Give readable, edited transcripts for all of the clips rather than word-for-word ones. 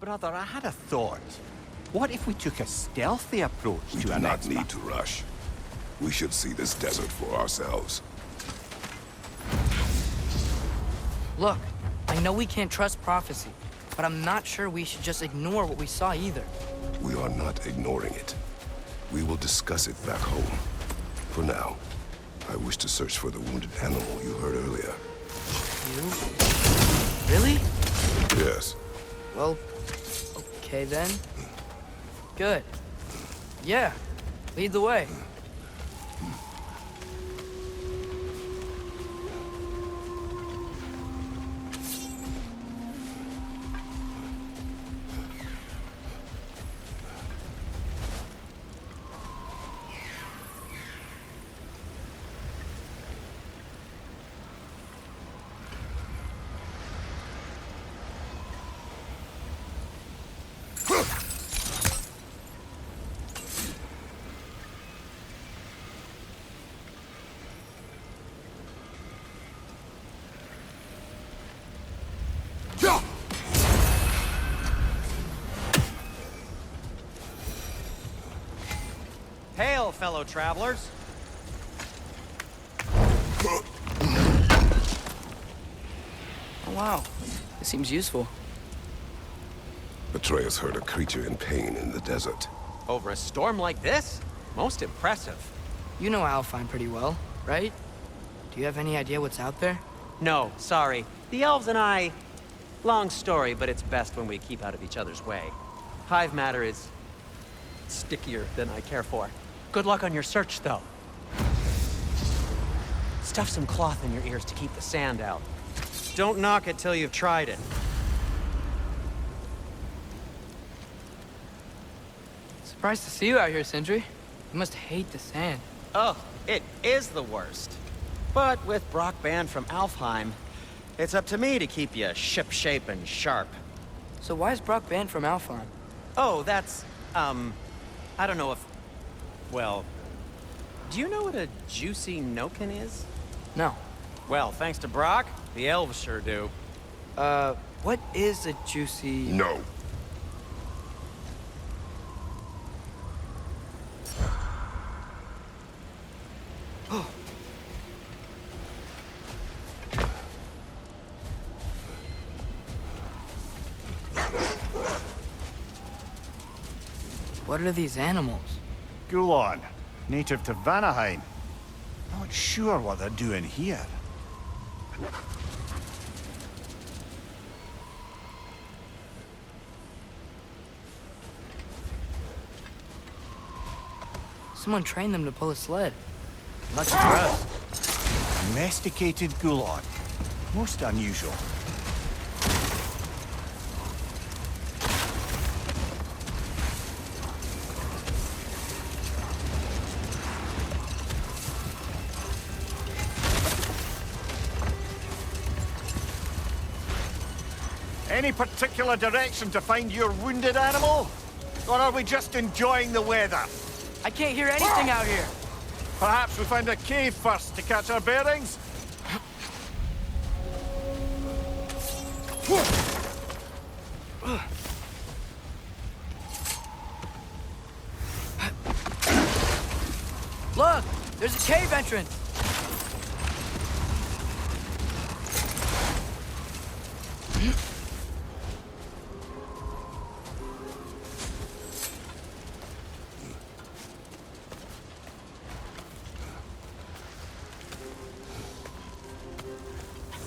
brother, I had a thought. What if we took a stealthy approach We to do our not next need to rush. We should see this desert for ourselves. Look, I know we can't trust prophecy, but I'm not sure we should just ignore what we saw either. We are not ignoring it. We will discuss it back home. For now, I wish to search for the wounded animal you heard earlier. You? Really? Yes. Well, okay then. Good. Yeah, lead the way. Hail, fellow travelers. Oh wow, this seems useful. Atreus heard a creature in pain in the desert. Over a storm like this? Most impressive. You know Alfheim pretty well, right? Do you have any idea what's out there? No, sorry. The elves and I... Long story, but it's best when we keep out of each other's way. Hive matter is... stickier than I care for. Good luck on your search, though. Stuff some cloth in your ears to keep the sand out. Don't knock it till you've tried it. Surprised to see you out here, Sindri. You must hate the sand. Oh, it is the worst. But with Brock banned from Alfheim, it's up to me to keep you ship-shape and sharp. So why is Brock banned from Alfheim? Oh, that's, I don't know if... Well, do you know what a juicy noken is? No. Well, thanks to Brock, the elves sure do. What is a juicy... No. What are these animals? Gulon, native to Vanaheim. Not sure what they're doing here. Someone trained them to pull a sled. Lucky for us. Domesticated Gulon. Most unusual. Any particular direction to find your wounded animal? Or are we just enjoying the weather? I can't hear anything out here. Perhaps we find a cave first to catch our bearings? Look! There's a cave entrance!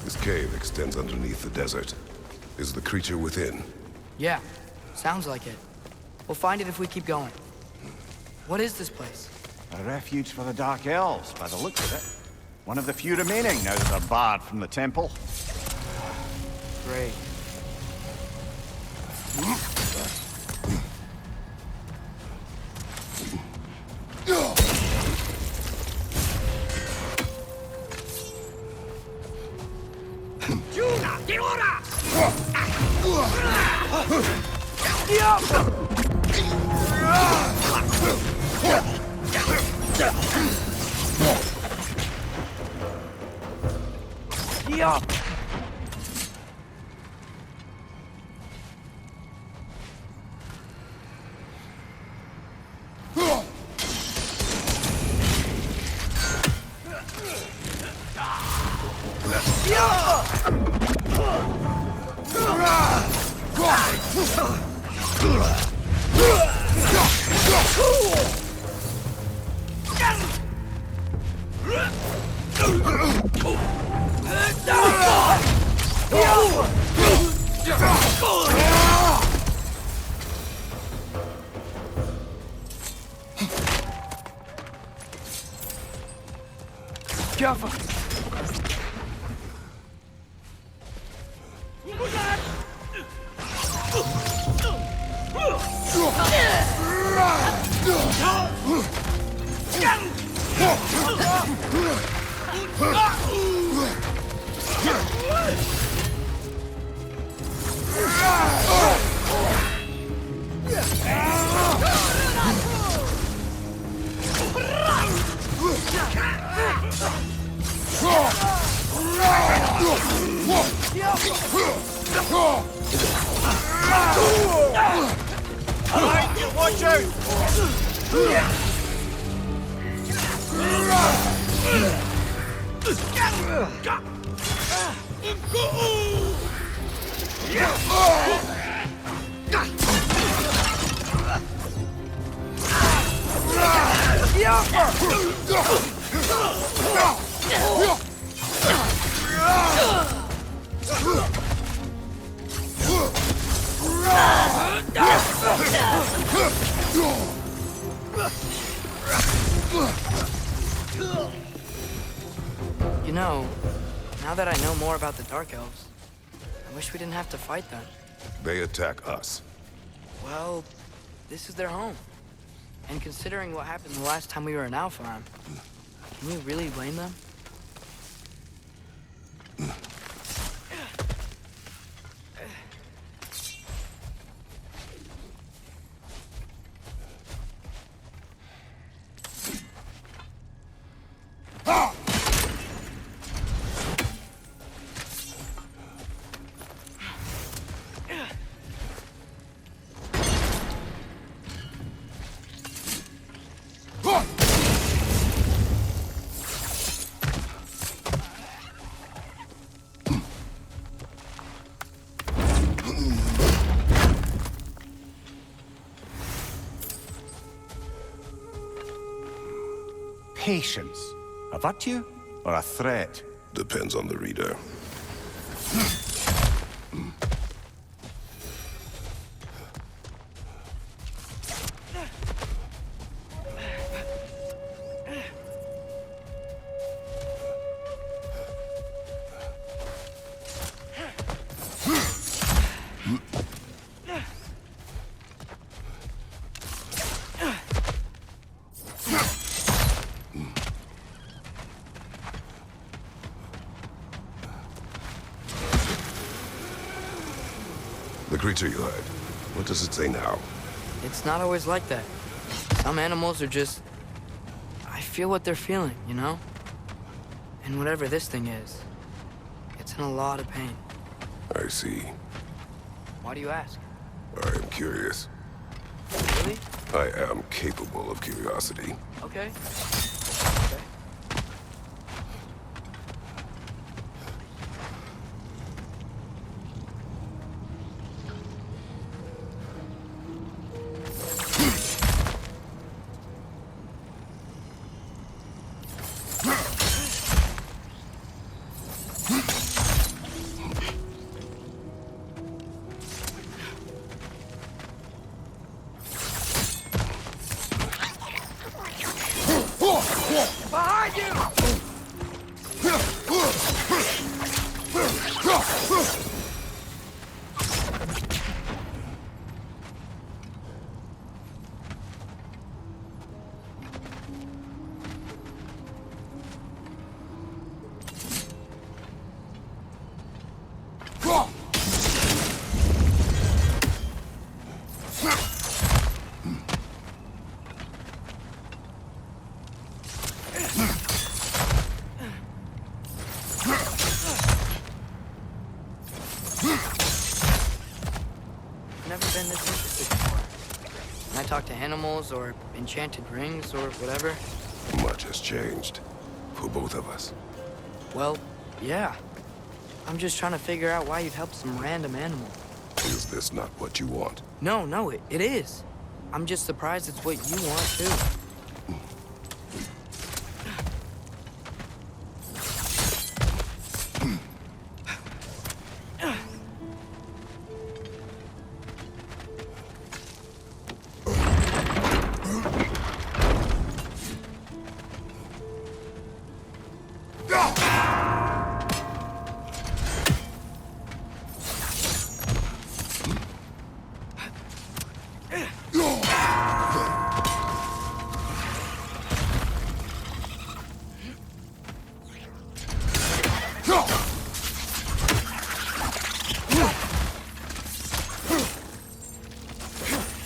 This cave extends underneath the desert. Is the creature within? Yeah, sounds like it. We'll find it if we keep going. What is this place? A refuge for the Dark Elves, by the looks of it. One of the few remaining now that they're barred from the temple. Great. Jaffa! Watch out! You know, now that I know more about the Dark Elves, I wish we didn't have to fight them. They attack us. Well, this is their home. And considering what happened the last time we were in Alpheron, can we really blame them? Patience. A virtue or a threat? Depends on the reader. The creature you heard, what does it say now? It's not always like that. Some animals are just... I feel what they're feeling, you know? And whatever this thing is, it's in a lot of pain. I see. Why do you ask? I am curious. Really? I am capable of curiosity. Okay. Behind you! Never been this interested before. When I talk to animals or enchanted rings or whatever, Much has changed. For both of us. well, yeah. I'm just trying to figure out why you'd help some random animal. Is this not what you want? No, it is. I'm just surprised it's what you want, too.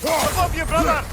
Above you, brother!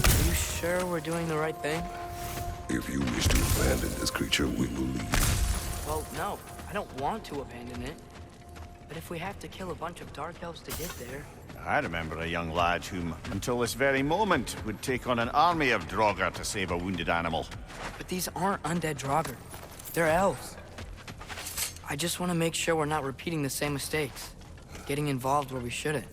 Are you sure we're doing the right thing? If you wish to abandon this creature, we will leave. Well, no, I don't want to abandon it. But if we have to kill a bunch of Dark Elves to get there... I remember a young lad whom, until this very moment, would take on an army of Draugr to save a wounded animal. But these aren't undead Draugr. They're elves. I just want to make sure we're not repeating the same mistakes. Getting involved where we shouldn't.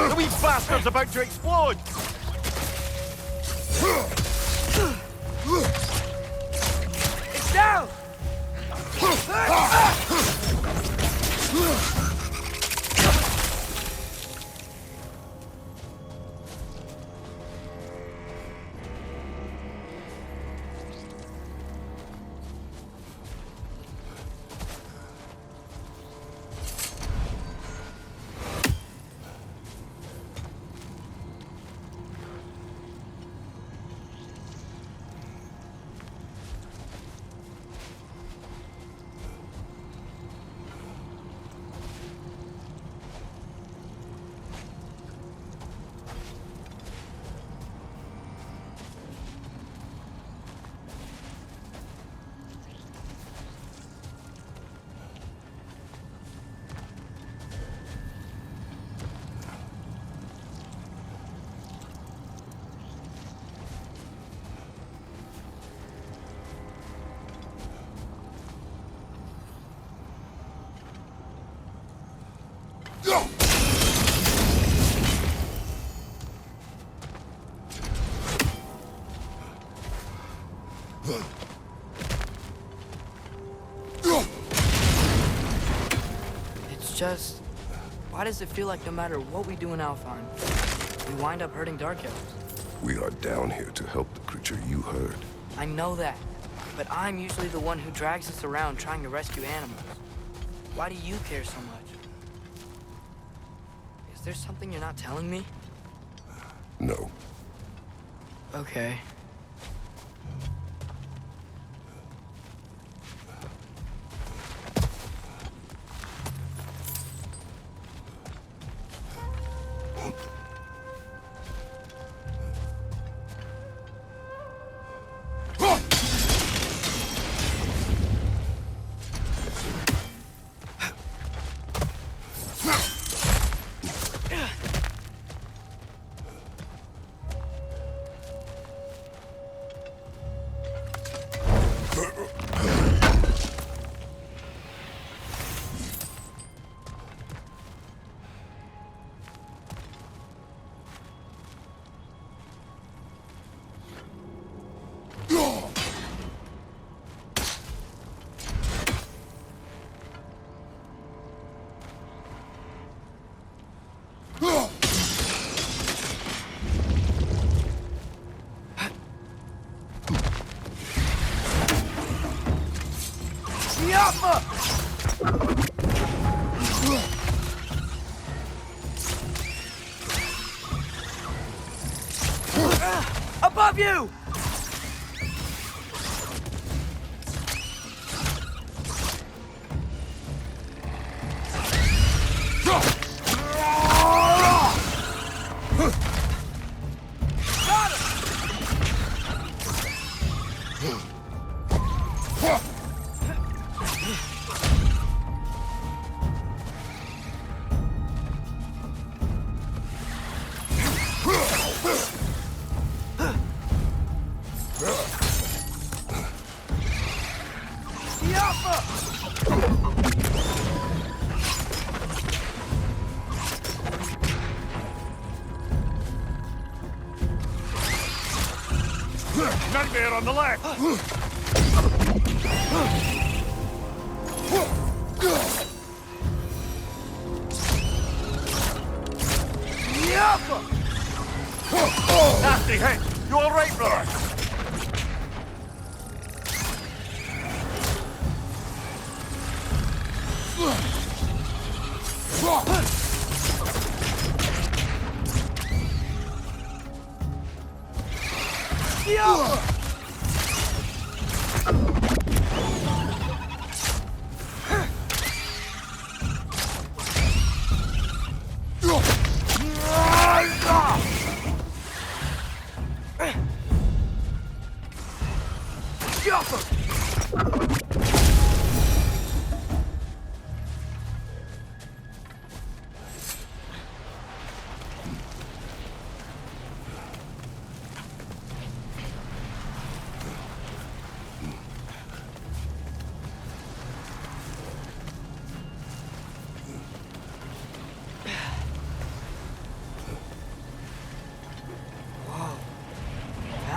The wee bastard's about to explode! It's down! It's just, why does it feel like no matter what we do in Alfheim, we wind up hurting Dark Elves? We are down here to help the creature you heard. I know that, but I'm usually the one who drags us around trying to rescue animals. Why do you care so much? Is there something you're not telling me? No. Okay. Above you! Nightmare on the left! Nasty hit! You all right, brother?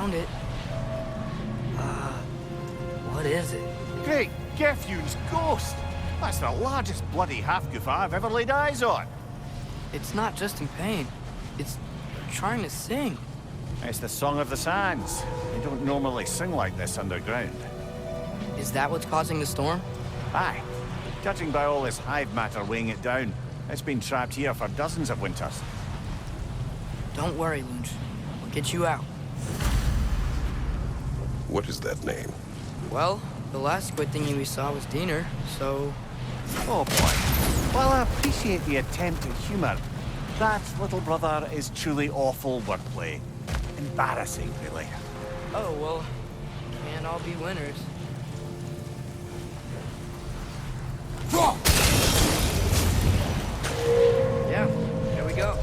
found it. What is it? Great Gefyun's ghost! That's the largest bloody half-goof I've ever laid eyes on. It's not just in pain. It's trying to sing. It's the Song of the Sands. They don't normally sing like this underground. Is that what's causing the storm? Aye. Judging by all this hive matter weighing it down, it's been trapped here for dozens of winters. Don't worry, Lunch. We'll get you out. What is that name? Well, the last squid thingy we saw was Diener, so... Oh boy. While I appreciate the attempt at humour, that, little brother, is truly awful wordplay. Embarrassing, really. Oh, well, can't all be winners. Yeah, here we go.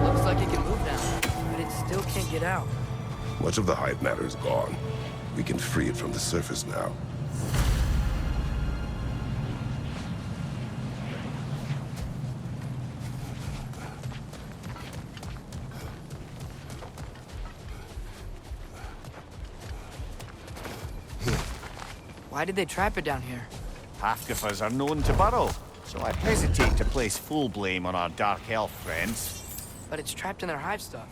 Looks like it can move now, but it still can't get out. Much of the hive matter is gone. We can free it from the surface now. Why did they trap it down here? Half-goofers are known to burrow, so I hesitate to place full blame on our Dark Elf friends. But it's trapped in their hive stuff.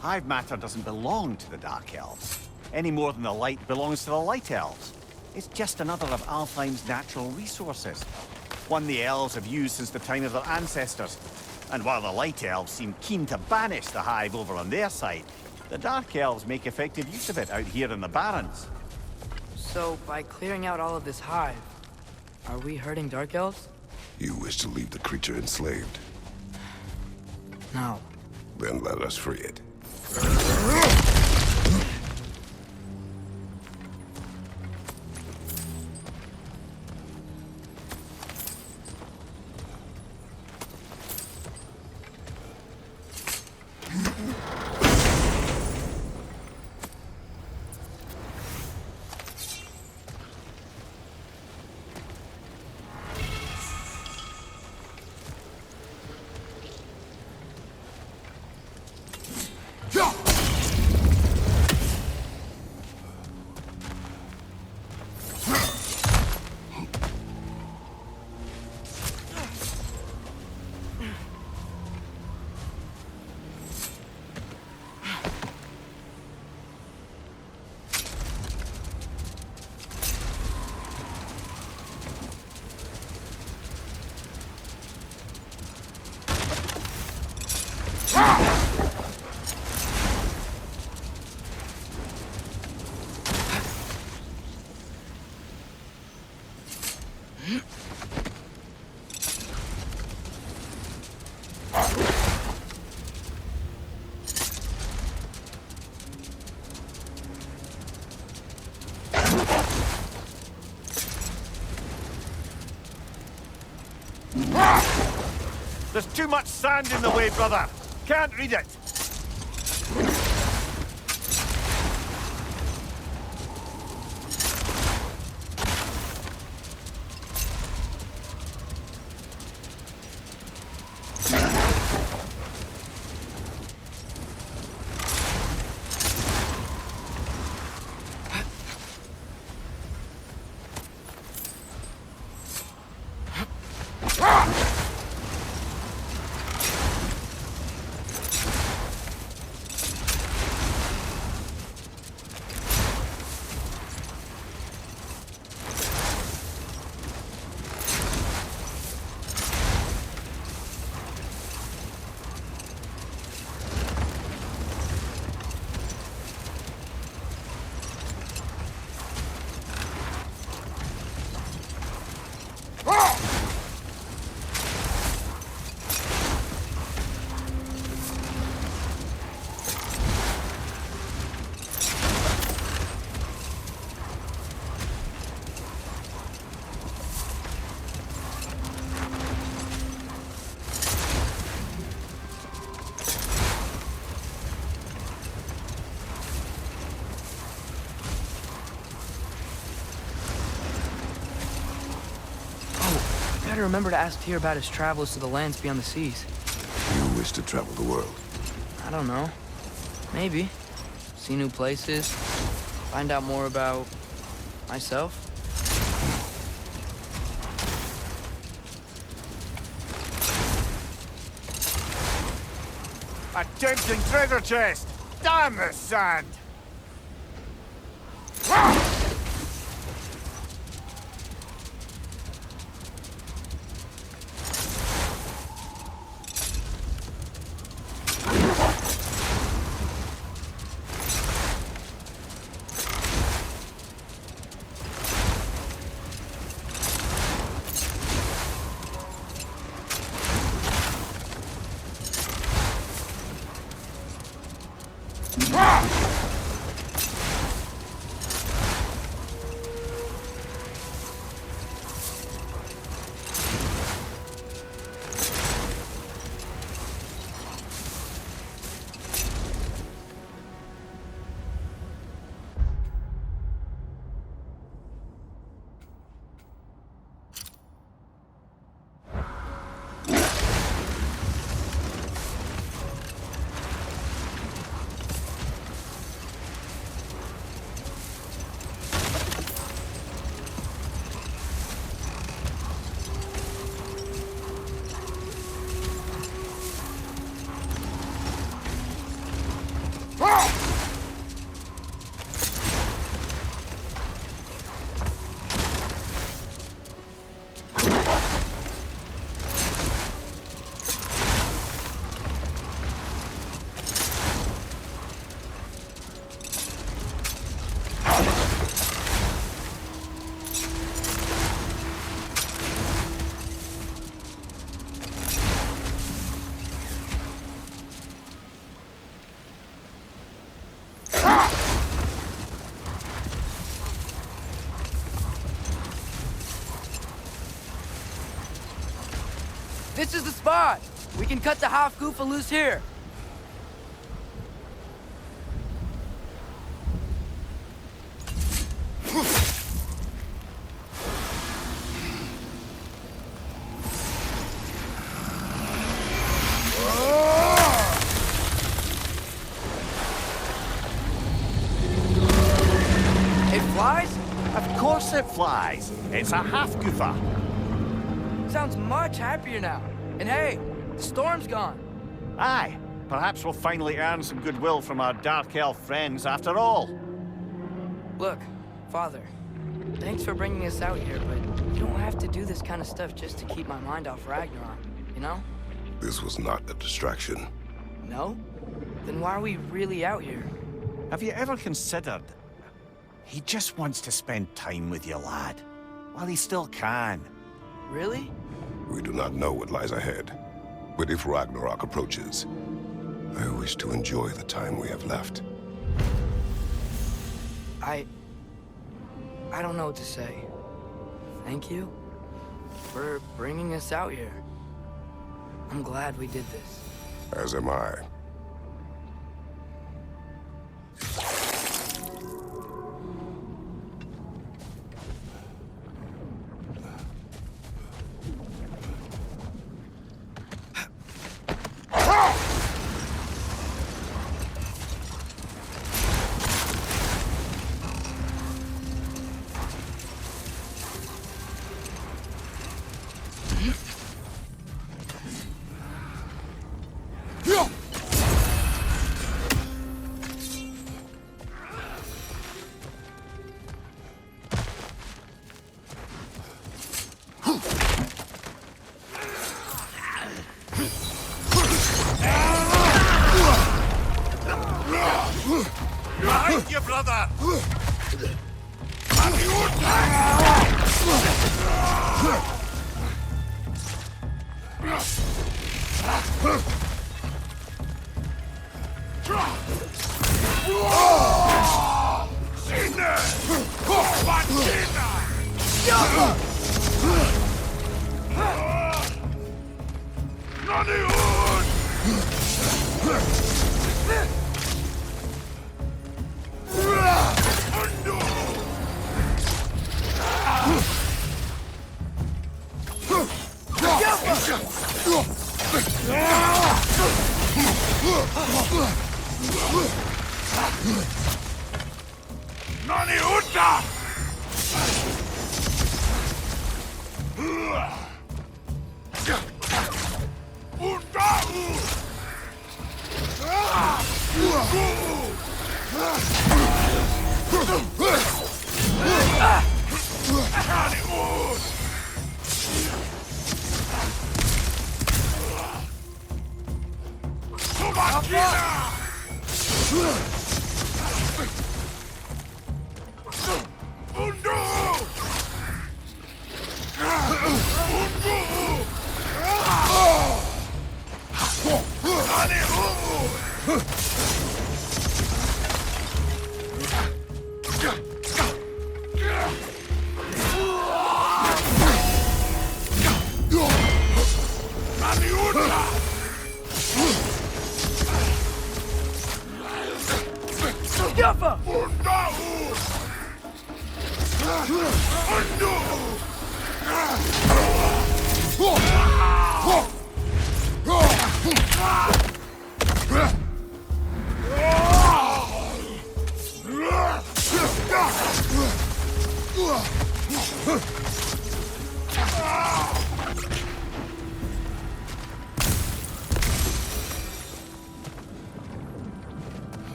Hive matter doesn't belong to the Dark Elves, any more than the light belongs to the Light Elves. It's just another of Alfheim's natural resources, one the Elves have used since the time of their ancestors. And while the Light Elves seem keen to banish the hive over on their side, the Dark Elves make effective use of it out here in the Barrens. So, by clearing out all of this hive, are we hurting Dark Elves? You wish to leave the creature enslaved? No. Then let us free it. There's too much sand in the way, brother. Can't read it. gotta remember to ask Tyr about his travels to the lands beyond the seas. You wish to travel the world. I don't know. Maybe. See new places. Find out more about myself. A tempting treasure chest! Damn the sand! This is the spot! We can cut the half goofa loose here. It flies? Of course it flies. It's a half-goofa. Sounds much happier now. And hey, the storm's gone. Aye, perhaps we'll finally earn some goodwill from our Dark Elf friends after all. Look, Father, thanks for bringing us out here, but you don't have to do this kind of stuff just to keep my mind off Ragnarok, you know? This was not a distraction. No? Then why are we really out here? Have you ever considered... He just wants to spend time with you, lad. While he still can. Really? We do not know what lies ahead. But if Ragnarok approaches, I wish to enjoy the time we have left. I don't know what to say. Thank you for bringing us out here. I'm glad we did this. As am I. Behind you, brother! Nani Utta!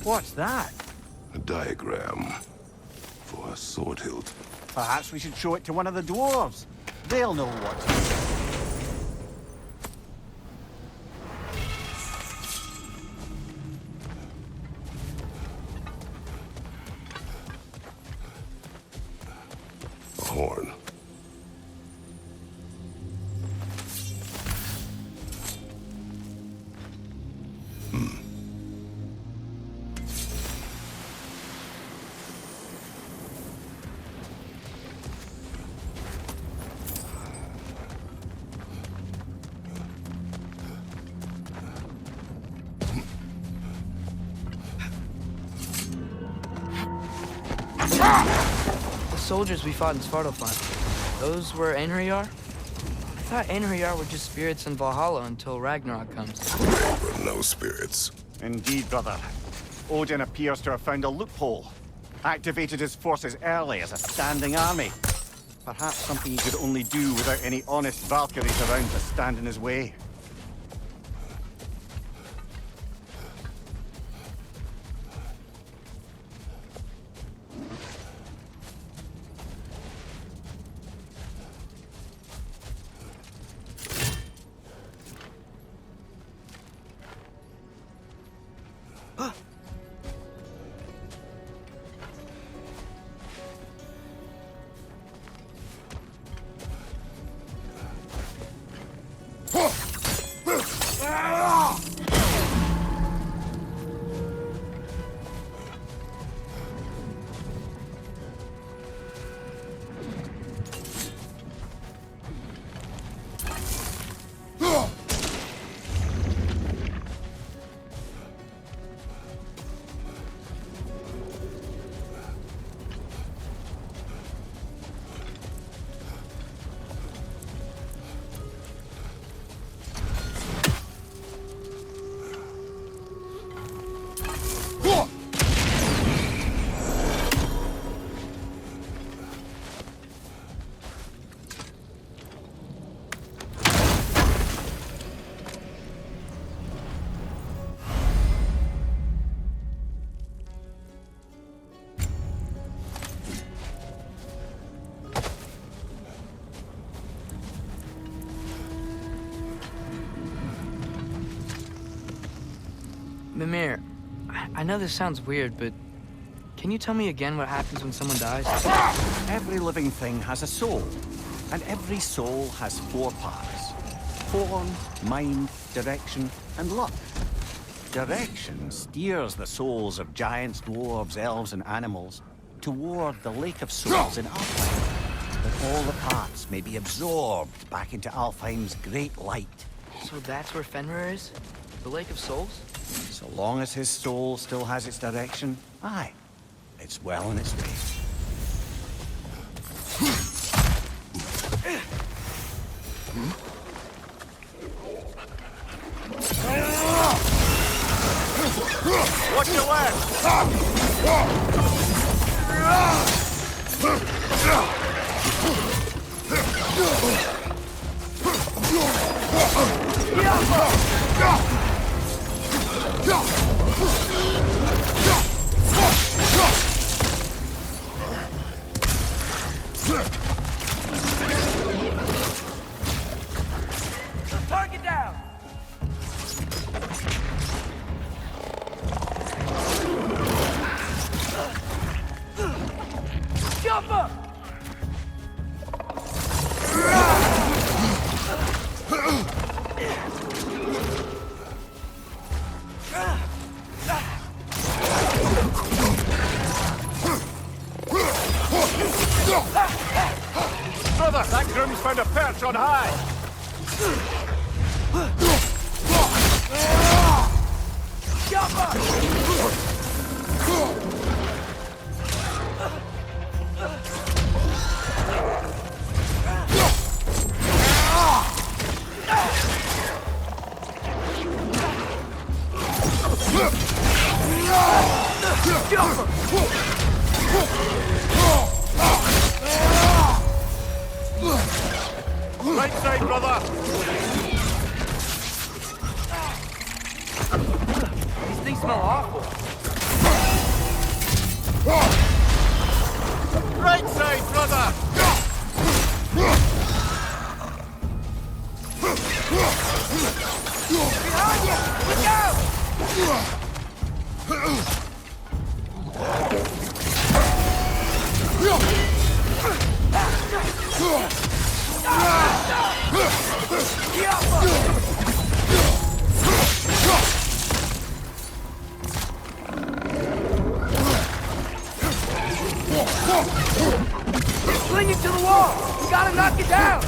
What's that? A diagram for a sword hilt. Perhaps we should show it to one of the dwarves. They'll know what to do. A horn. The soldiers we fought in Svartalfheim, those were Einherjar? I thought Einherjar were just spirits in Valhalla until Ragnarok comes. There were no spirits. Indeed, brother. Odin appears to have found a loophole. Activated his forces early as a standing army. Perhaps something he could only do without any honest Valkyries around to stand in his way. Mimir, I know this sounds weird, but can you tell me again what happens when someone dies? Every living thing has a soul, and every soul has 4 parts. Form, mind, direction, and luck. Direction steers the souls of giants, dwarves, elves, and animals toward the Lake of Souls in Alfheim, that all the parts may be absorbed back into Alfheim's great light. So that's where Fenrir is? The Lake of Souls? So long as his soul still has its direction, aye, it's well on its way. Target down! Jump up! Brother, that groom's found a perch on high. Jump up! Right side, brother. These things smell awful. Right side, brother. Behind you! Look out! Fling it to the wall! You gotta knock it down!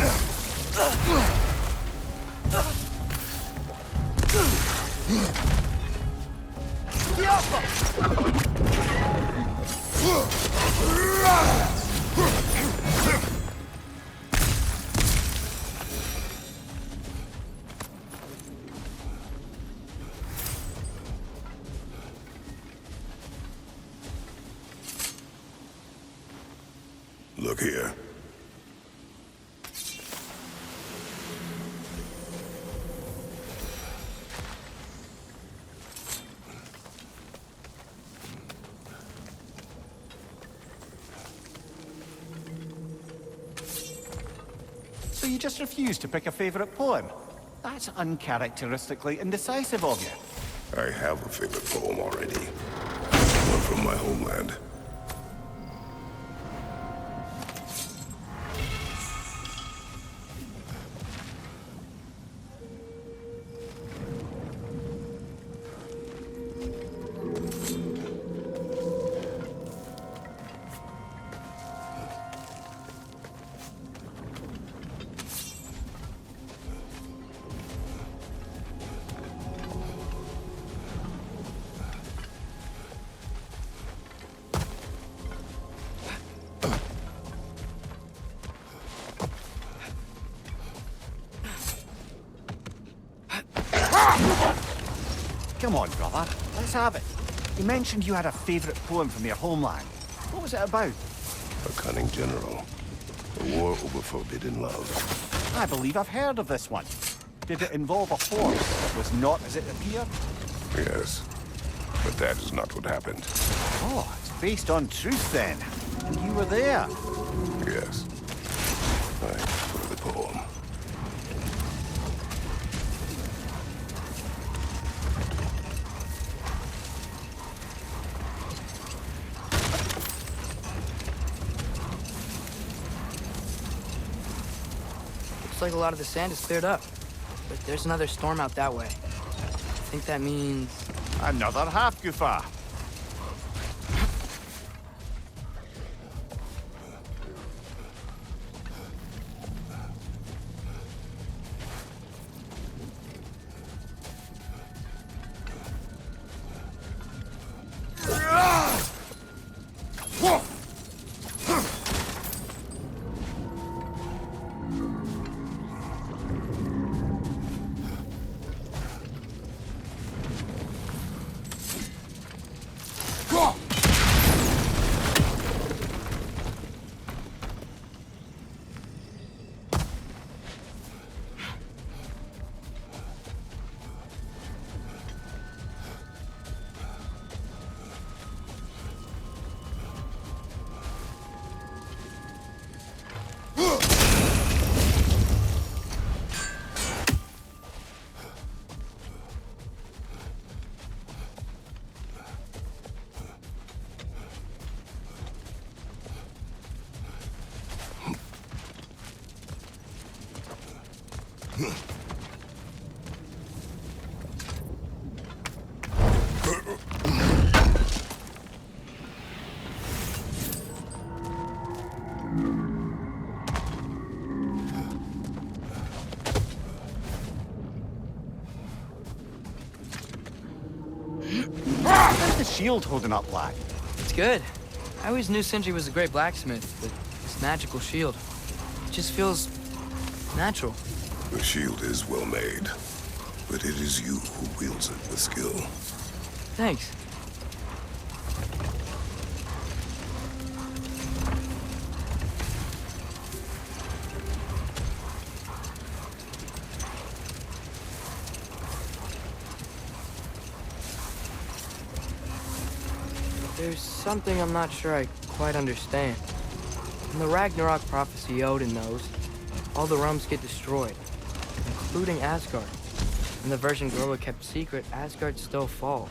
Look here. So you just refuse to pick a favorite poem? That's uncharacteristically indecisive of you. I have a favorite poem already. One from my homeland. Come on, brother. Let's have it. You mentioned you had a favorite poem from your homeland. What was it about? A cunning general. A war over forbidden love. I believe I've heard of this one. Did it involve a force that was not as it appeared? Yes. But that is not what happened. Oh, it's based on truth then. And you were there. Yes. I prefer the poem. Looks like a lot of the sand is cleared up. But there's another storm out that way. I think that means... Another half goofa. How's the shield holding up, lad? It's good. I always knew Sindri was a great blacksmith, but this magical shield, it just feels natural. The shield is well made, but it is you who wields it with skill. Thanks. There's something I'm not sure I quite understand. In the Ragnarok prophecy Odin knows, all the realms get destroyed, including Asgard. In the version Groa kept secret, Asgard still falls.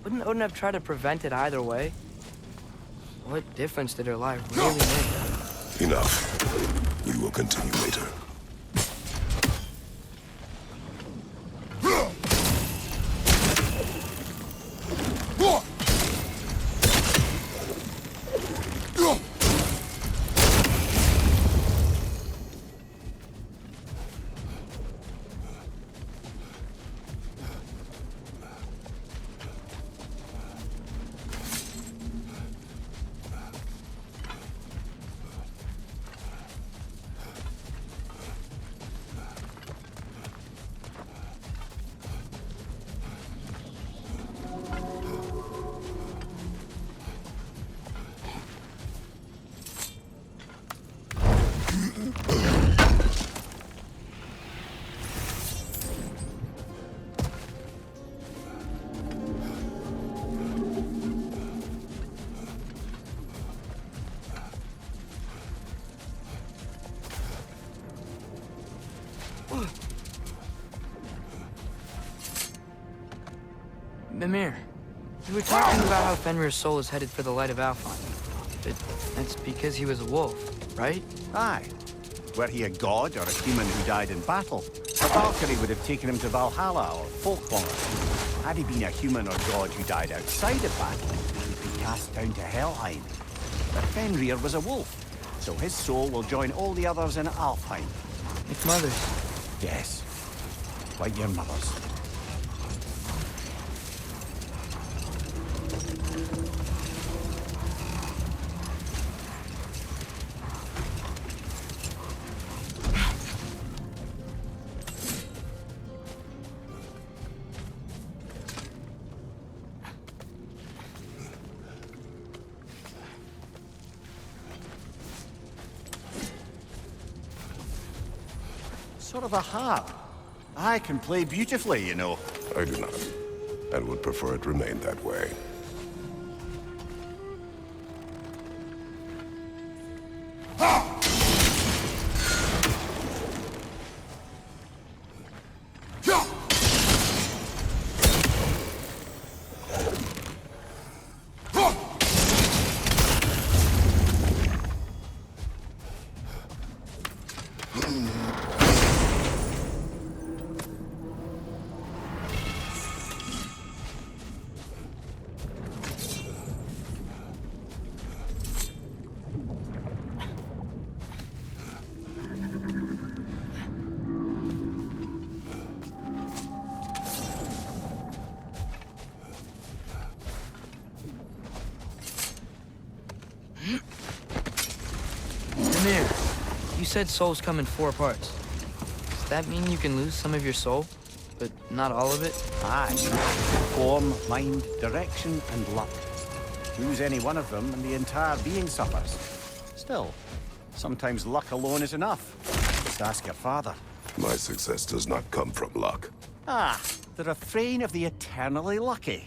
Wouldn't Odin have tried to prevent it either way? What difference did her life really make? Enough. We will continue later. Mimir, you were talking about how Fenrir's soul is headed for the light of Alfheim. But that's because he was a wolf, right? Aye. Were he a god or a human who died in battle, a Valkyrie would have taken him to Valhalla or Folkvang. Had he been a human or god who died outside of battle, he'd be cast down to Helheim. But Fenrir was a wolf, so his soul will join all the others in Alfheim. Like mothers. Yes, like your mothers. Sort of a harp. I can play beautifully, you know. I do not, and would prefer it remain that way. Mimir, you said souls come in 4 parts. Does that mean you can lose some of your soul, but not all of it? Aye. Form, mind, direction, and luck. Lose any one of them and the entire being suffers. Still, sometimes luck alone is enough. Just ask your father. My success does not come from luck. Ah, the refrain of the eternally lucky.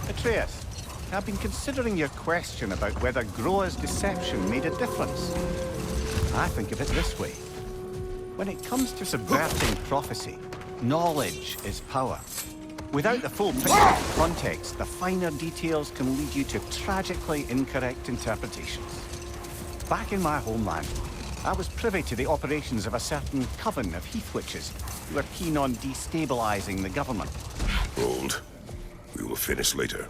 Atreus, I've been considering your question about whether Groa's deception made a difference. I think of it this way. When it comes to subverting prophecy, knowledge is power. Without the full picture of context, the finer details can lead you to tragically incorrect interpretations. Back in my homeland, I was privy to the operations of a certain coven of heath witches who were keen on destabilizing the government. Hold. We will finish later.